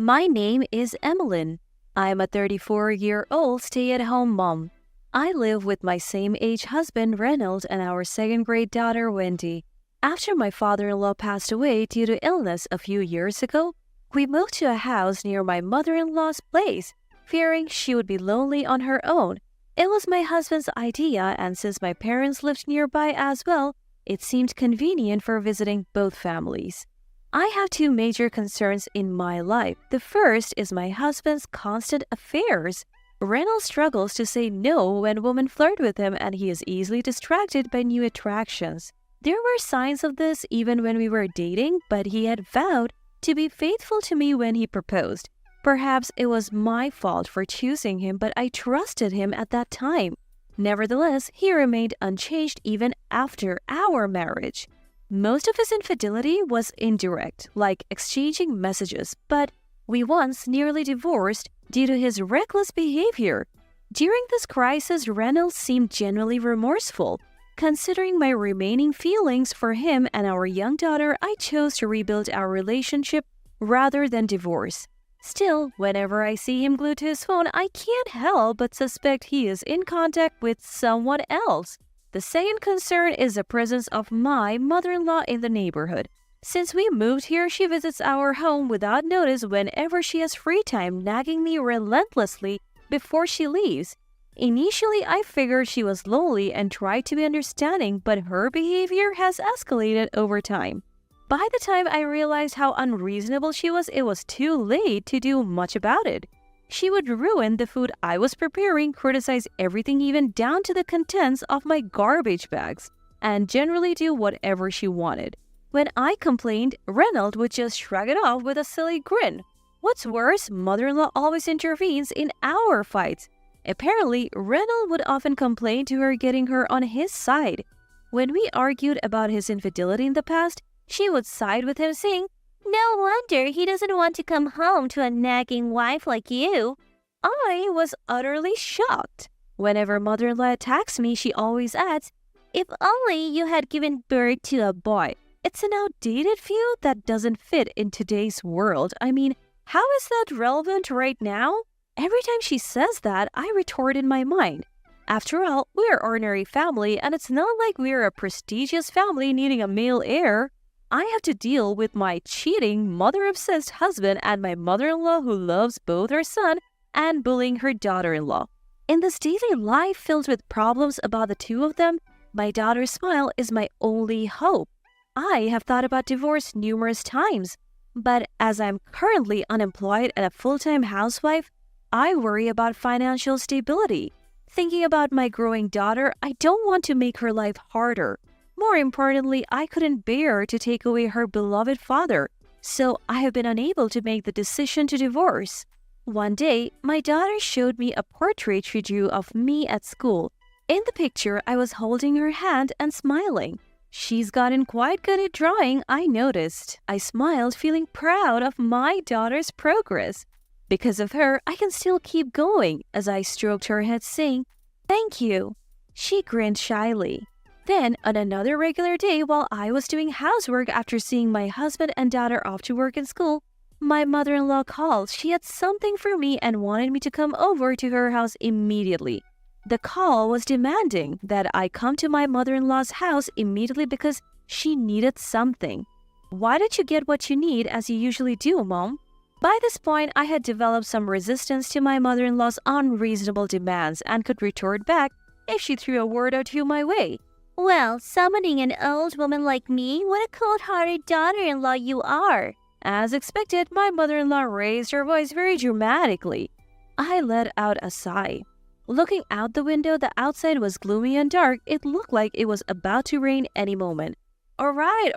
My name is Emmeline. I'm a 34-year-old stay-at-home mom. I live with my same-age husband, Reynolds, and our second-grade daughter, Wendy. After my father-in-law passed away due to illness a few years ago, we moved to a house near my mother-in-law's place, fearing she would be lonely on her own. It was my husband's idea, and since my parents lived nearby as well, it seemed convenient for visiting both families. I have two major concerns in my life. The first is my husband's constant affairs. Reynolds struggles to say no when women flirt with him, and he is easily distracted by new attractions. There were signs of this even when we were dating, but he had vowed to be faithful to me when he proposed. Perhaps it was my fault for choosing him, but I trusted him at that time. Nevertheless, he remained unchanged even after our marriage. Most of his infidelity was indirect, like exchanging messages, but we once nearly divorced due to his reckless behavior. During this crisis, Reynolds seemed genuinely remorseful. Considering my remaining feelings for him and our young daughter, I chose to rebuild our relationship rather than divorce. Still, whenever I see him glued to his phone, I can't help but suspect he is in contact with someone else. The second concern is the presence of my mother-in-law in the neighborhood. Since we moved here, she visits our home without notice whenever she has free time, nagging me relentlessly before she leaves. Initially, I figured she was lonely and tried to be understanding, but her behavior has escalated over time. By the time I realized how unreasonable she was, it was too late to do much about it. She would ruin the food I was preparing, criticize everything even down to the contents of my garbage bags, and generally do whatever she wanted. When I complained, Reynolds would just shrug it off with a silly grin. What's worse, mother-in-law always intervenes in our fights. Apparently, Reynolds would often complain to her, getting her on his side. When we argued about his infidelity in the past, she would side with him, saying, "No wonder he doesn't want to come home to a nagging wife like you." I was utterly shocked. Whenever mother-in-law attacks me, she always adds, "If only you had given birth to a boy." It's an outdated view that doesn't fit in today's world. I mean, how is that relevant right now? Every time she says that, I retort in my mind. After all, we're an ordinary family, and it's not like we're a prestigious family needing a male heir. I have to deal with my cheating, mother-obsessed husband and my mother-in-law who loves both her son and bullying her daughter-in-law. In this daily life filled with problems about the two of them, my daughter's smile is my only hope. I have thought about divorce numerous times, but as I'm currently unemployed and a full-time housewife, I worry about financial stability. Thinking about my growing daughter, I don't want to make her life harder. More importantly, I couldn't bear to take away her beloved father, so I have been unable to make the decision to divorce. One day, my daughter showed me a portrait she drew of me at school. In the picture, I was holding her hand and smiling. She's gotten quite good at drawing, I noticed. I smiled, feeling proud of my daughter's progress. Because of her, I can still keep going, as I stroked her head, saying, "Thank you." She grinned shyly. Then, on another regular day, while I was doing housework after seeing my husband and daughter off to work and school, my mother-in-law called. She had something for me and wanted me to come over to her house immediately. The call was demanding that I come to my mother-in-law's house immediately because she needed something. "Why don't you get what you need as you usually do, Mom?" By this point, I had developed some resistance to my mother-in-law's unreasonable demands and could retort back if she threw a word or two my way. "Well, summoning an old woman like me, what a cold-hearted daughter-in-law you are." As expected, my mother-in-law raised her voice very dramatically. I let out a sigh. Looking out the window, the outside was gloomy and dark. It looked like it was about to rain any moment. All right,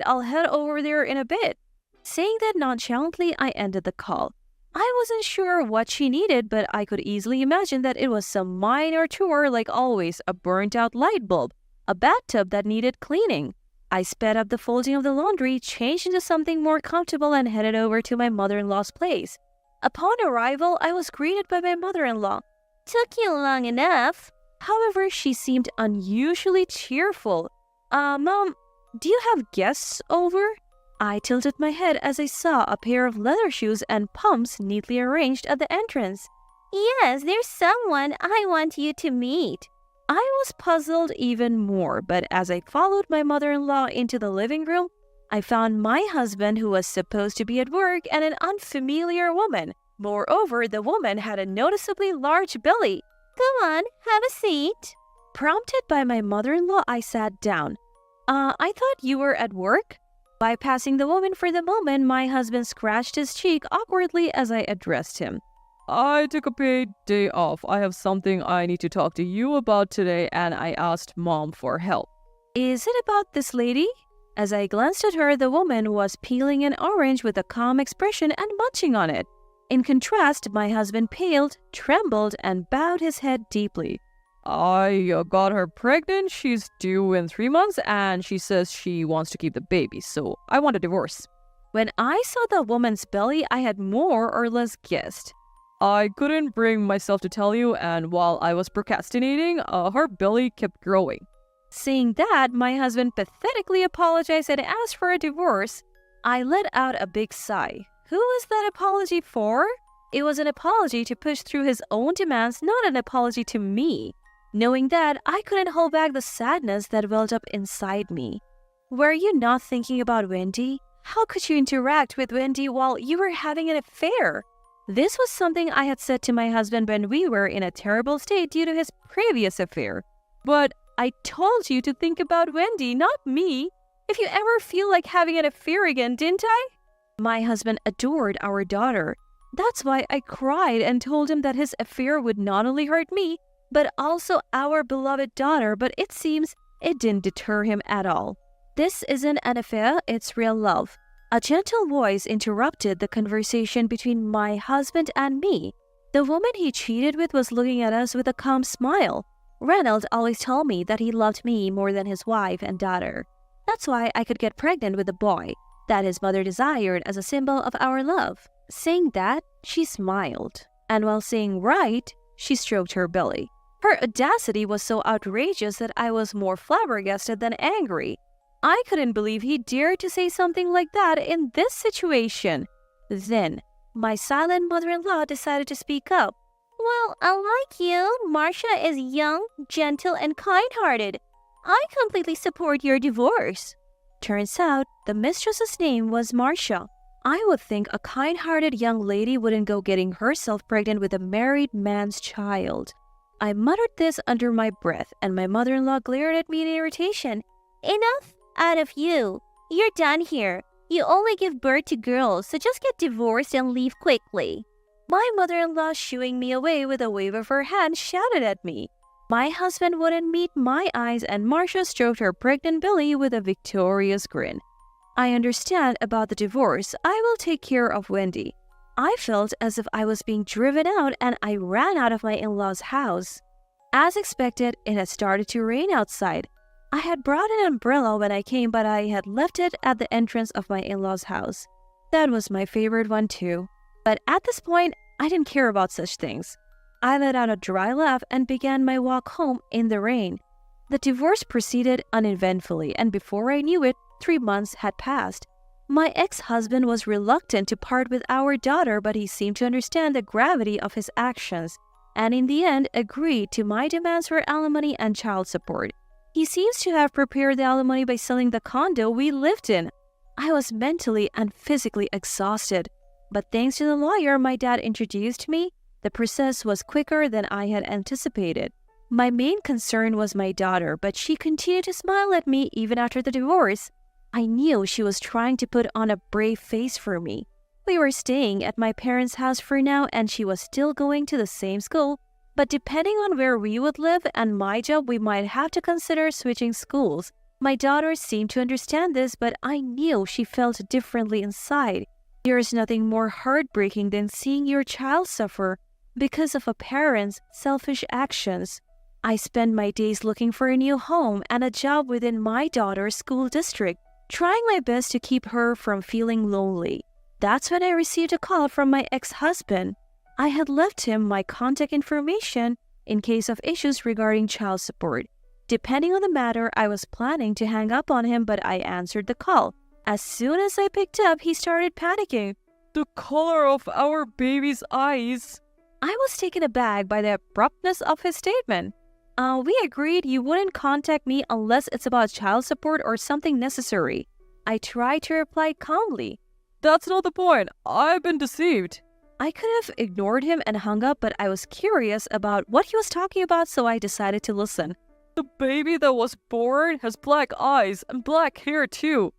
I'll head over there in a bit." Saying that nonchalantly, I ended the call. I wasn't sure what she needed, but I could easily imagine that it was some minor chore, like always, a burnt-out light bulb, a bathtub that needed cleaning. I sped up the folding of the laundry, changed into something more comfortable, and headed over to my mother-in-law's place. Upon arrival, I was greeted by my mother-in-law. "Took you long enough." However, she seemed unusually cheerful. Mom, do you have guests over?" I tilted my head as I saw a pair of leather shoes and pumps neatly arranged at the entrance. Yes, there's someone I want you to meet. I was puzzled even more, but as I followed my mother-in-law into the living room, I found my husband who was supposed to be at work and an unfamiliar woman. Moreover, the woman had a noticeably large belly. Come on, have a seat. Prompted by my mother-in-law, I sat down. I thought you were at work? Bypassing the woman for the moment, my husband scratched his cheek awkwardly as I addressed him. I took a paid day off. I have something I need to talk to you about today, and I asked Mom for help. Is it about this lady? As I glanced at her, the woman was peeling an orange with a calm expression and munching on it. In contrast, my husband paled, trembled, and bowed his head deeply. I got her pregnant. She's due in 3 months, and she says she wants to keep the baby, so I want a divorce. When I saw the woman's belly, I had more or less guessed. I couldn't bring myself to tell you, and while I was procrastinating, her belly kept growing. Seeing that, my husband pathetically apologized and asked for a divorce. I let out a big sigh. Who was that apology for? It was an apology to push through his own demands, not an apology to me. Knowing that, I couldn't hold back the sadness that welled up inside me. Were you not thinking about Wendy? How could you interact with Wendy while you were having an affair? This was something I had said to my husband when we were in a terrible state due to his previous affair. But I told you to think about Wendy, not me. If you ever feel like having an affair again, didn't I? My husband adored our daughter. That's why I cried and told him that his affair would not only hurt me, but also our beloved daughter, but it seems it didn't deter him at all. This isn't an affair, it's real love. A gentle voice interrupted the conversation between my husband and me. The woman he cheated with was looking at us with a calm smile. Reynolds always told me that he loved me more than his wife and daughter. That's why I could get pregnant with a boy that his mother desired as a symbol of our love. Saying that, she smiled. And while saying right, she stroked her belly. Her audacity was so outrageous that I was more flabbergasted than angry. I couldn't believe he dared to say something like that in this situation. Then, my silent mother-in-law decided to speak up. Well, unlike you, Marcia is young, gentle, and kind-hearted. I completely support your divorce. Turns out, the mistress's name was Marcia. I would think a kind-hearted young lady wouldn't go getting herself pregnant with a married man's child. I muttered this under my breath, and my mother-in-law glared at me in irritation. Enough out of you. You're done here. You only give birth to girls, so just get divorced and leave quickly. My mother-in-law, shooing me away with a wave of her hand, shouted at me. My husband wouldn't meet my eyes, and Marcia stroked her pregnant belly with a victorious grin. I understand about the divorce. I will take care of Wendy. I felt as if I was being driven out, and I ran out of my in-laws' house. As expected, it had started to rain outside. I had brought an umbrella when I came, but I had left it at the entrance of my in-laws' house. That was my favorite one too. But at this point, I didn't care about such things. I let out a dry laugh and began my walk home in the rain. The divorce proceeded uneventfully, and before I knew it, 3 months had passed. My ex-husband was reluctant to part with our daughter, but he seemed to understand the gravity of his actions, and in the end agreed to my demands for alimony and child support. He seems to have prepared the alimony by selling the condo we lived in. I was mentally and physically exhausted, but thanks to the lawyer my dad introduced me, the process was quicker than I had anticipated. My main concern was my daughter, but she continued to smile at me even after the divorce. I knew she was trying to put on a brave face for me. We were staying at my parents' house for now, and she was still going to the same school, but depending on where we would live and my job, we might have to consider switching schools. My daughter seemed to understand this, but I knew she felt differently inside. There is nothing more heartbreaking than seeing your child suffer because of a parent's selfish actions. I spent my days looking for a new home and a job within my daughter's school district, trying my best to keep her from feeling lonely. That's when I received a call from my ex-husband. I had left him my contact information in case of issues regarding child support. Depending on the matter, I was planning to hang up on him, but I answered the call. As soon as I picked up, he started panicking. The color of our baby's eyes. I was taken aback by the abruptness of his statement. We agreed you wouldn't contact me unless it's about child support or something necessary. I tried to reply calmly. That's not the point. I've been deceived. I could have ignored him and hung up, but I was curious about what he was talking about, so I decided to listen. The baby that was born has black eyes and black hair too.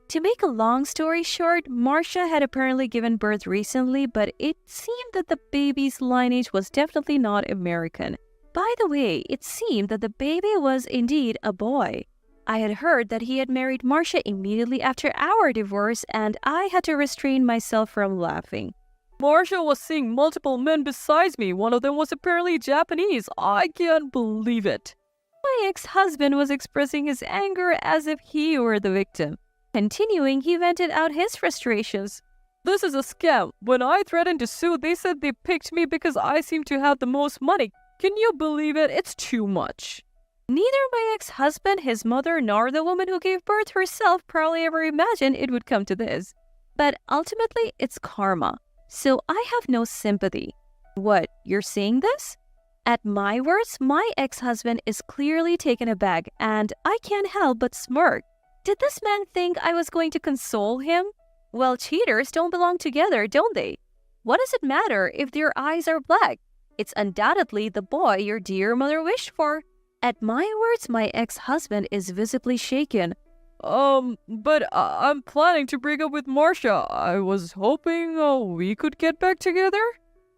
To make a long story short, Marcia had apparently given birth recently, but it seemed that the baby's lineage was definitely not American. By the way, it seemed that the baby was indeed a boy. I had heard that he had married Marcia immediately after our divorce, and I had to restrain myself from laughing. Marcia was seeing multiple men besides me. One of them was apparently Japanese. I can't believe it. My ex-husband was expressing his anger as if he were the victim. Continuing, he vented out his frustrations. This is a scam. When I threatened to sue, they said they picked me because I seem to have the most money. Can you believe it? It's too much. Neither my ex-husband, his mother, nor the woman who gave birth herself probably ever imagined it would come to this. But ultimately, it's karma. So I have no sympathy. What, you're saying this? At my words, my ex-husband is clearly taken aback, and I can't help but smirk. Did this man think I was going to console him? Well, cheaters don't belong together, don't they? What does it matter if their eyes are black? It's undoubtedly the boy your dear mother wished for. At my words, my ex-husband is visibly shaken. But I'm planning to break up with Marcia. I was hoping we could get back together.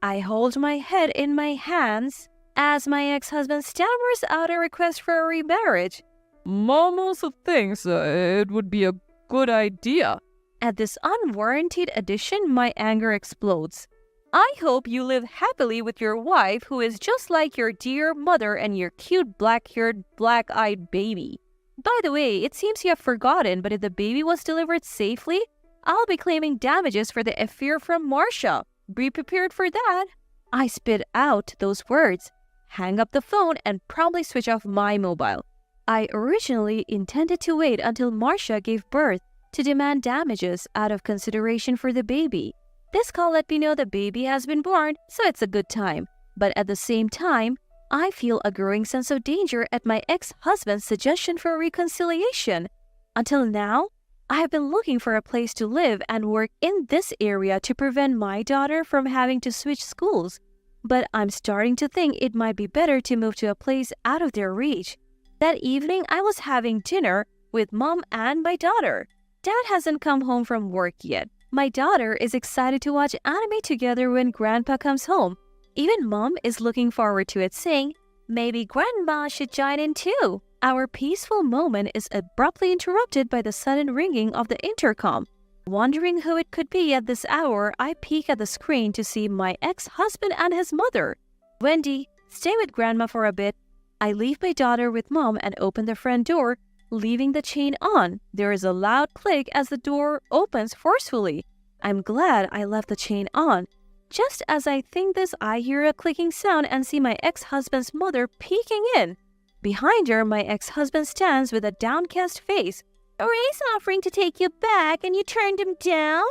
I hold my head in my hands as my ex-husband stammers out a request for a remarriage. Mom also thinks it would be a good idea. At this unwarranted addition, my anger explodes. I hope you live happily with your wife, who is just like your dear mother and your cute black-haired, black-eyed baby. By the way, it seems you have forgotten, but if the baby was delivered safely, I'll be claiming damages for the affair from Marcia. Be prepared for that. I spit out those words, hang up the phone, and promptly switch off my mobile. I originally intended to wait until Marcia gave birth to demand damages out of consideration for the baby. This call let me know the baby has been born, so it's a good time. But at the same time, I feel a growing sense of danger at my ex-husband's suggestion for reconciliation. Until now, I have been looking for a place to live and work in this area to prevent my daughter from having to switch schools. But I'm starting to think it might be better to move to a place out of their reach. That evening, I was having dinner with Mom and my daughter. Dad hasn't come home from work yet. My daughter is excited to watch anime together when Grandpa comes home. Even Mom is looking forward to it, saying, maybe Grandma should join in too. Our peaceful moment is abruptly interrupted by the sudden ringing of the intercom. Wondering who it could be at this hour, I peek at the screen to see my ex-husband and his mother. Wendy, stay with Grandma for a bit. I leave my daughter with Mom and open the front door, leaving the chain on. There is a loud click as the door opens forcefully. I'm glad I left the chain on. Just as I think this, I hear a clicking sound and see my ex-husband's mother peeking in. Behind her, my ex-husband stands with a downcast face. Ray's offering to take you back and you turned him down?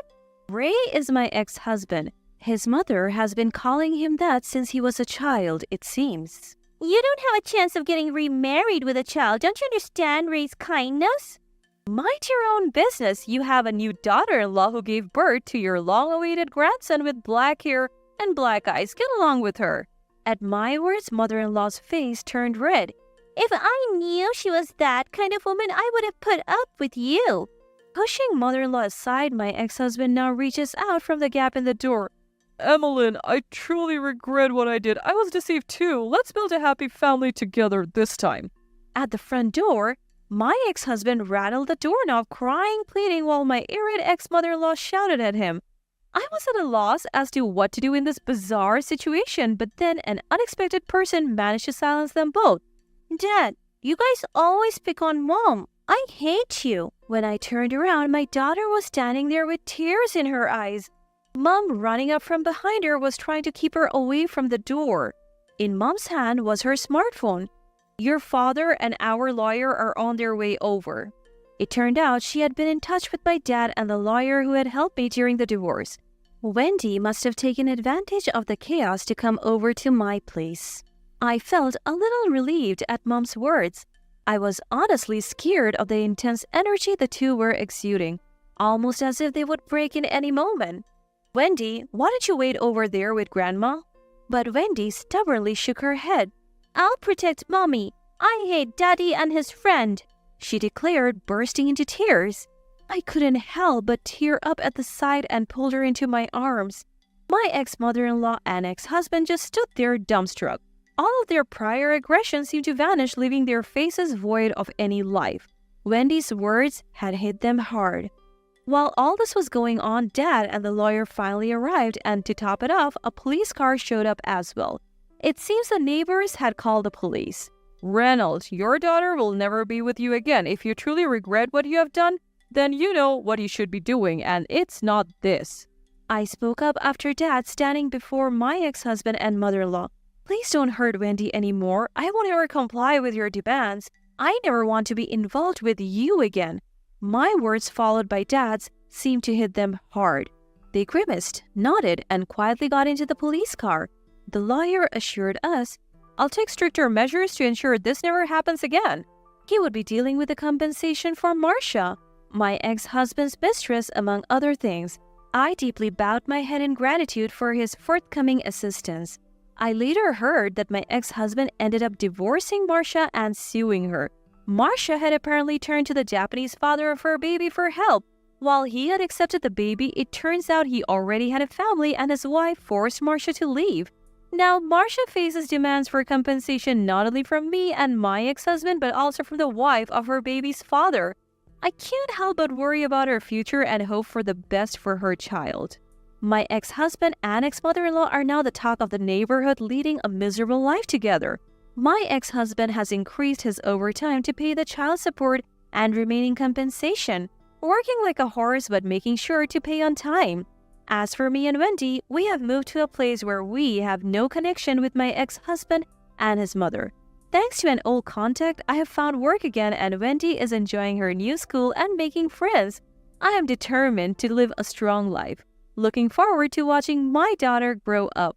Ray is my ex-husband. His mother has been calling him that since he was a child, it seems. You don't have a chance of getting remarried with a child. Don't you understand Ray's kindness? Mind your own business. You have a new daughter-in-law who gave birth to your long-awaited grandson with black hair and black eyes. Get along with her. At my words, mother-in-law's face turned red. If I knew she was that kind of woman, I would have put up with you. Pushing mother-in-law aside, my ex-husband now reaches out from the gap in the door. Emmeline, I truly regret what I did. I was deceived too. Let's build a happy family together this time. At the front door, my ex-husband rattled the doorknob, crying, pleading, while my irate ex-mother-in-law shouted at him. I was at a loss as to what to do in this bizarre situation, but then an unexpected person managed to silence them both. Dad, you guys always pick on Mom. I hate you. When I turned around, my daughter was standing there with tears in her eyes. Mom, running up from behind her, was trying to keep her away from the door. In Mom's hand was her smartphone. Your father and our lawyer are on their way over. It turned out she had been in touch with my dad and the lawyer who had helped me during the divorce. Wendy must have taken advantage of the chaos to come over to my place. I felt a little relieved at Mom's words. I was honestly scared of the intense energy the two were exuding, almost as if they would break in any moment. "Wendy, why don't you wait over there with Grandma?" But Wendy stubbornly shook her head. "I'll protect Mommy. I hate Daddy and his friend," she declared, bursting into tears. I couldn't help but tear up at the sight and pulled her into my arms. My ex-mother-in-law and ex-husband just stood there dumbstruck. All of their prior aggression seemed to vanish, leaving their faces void of any life. Wendy's words had hit them hard. While all this was going on, Dad and the lawyer finally arrived, and to top it off, a police car showed up as well. It seems the neighbors had called the police. Reynolds, your daughter will never be with you again. If you truly regret what you have done, then you know what you should be doing, and it's not this. I spoke up after Dad standing before my ex-husband and mother-in-law. "Please don't hurt Wendy anymore. I won't ever comply with your demands. I never want to be involved with you again." My words, followed by Dad's, seemed to hit them hard. They grimaced, nodded, and quietly got into the police car. The lawyer assured us, "I'll take stricter measures to ensure this never happens again." He would be dealing with the compensation for Marcia, my ex-husband's mistress, among other things. I deeply bowed my head in gratitude for his forthcoming assistance. I later heard that my ex-husband ended up divorcing Marcia and suing her. Marcia had apparently turned to the Japanese father of her baby for help. While he had accepted the baby, it turns out he already had a family and his wife forced Marcia to leave. Now, Marcia faces demands for compensation not only from me and my ex-husband, but also from the wife of her baby's father. I can't help but worry about her future and hope for the best for her child. My ex-husband and ex-mother-in-law are now the talk of the neighborhood, leading a miserable life together. My ex-husband has increased his overtime to pay the child support and remaining compensation, working like a horse but making sure to pay on time. As for me and Wendy, we have moved to a place where we have no connection with my ex-husband and his mother. Thanks to an old contact, I have found work again, and Wendy is enjoying her new school and making friends. I am determined to live a strong life. Looking forward to watching my daughter grow up.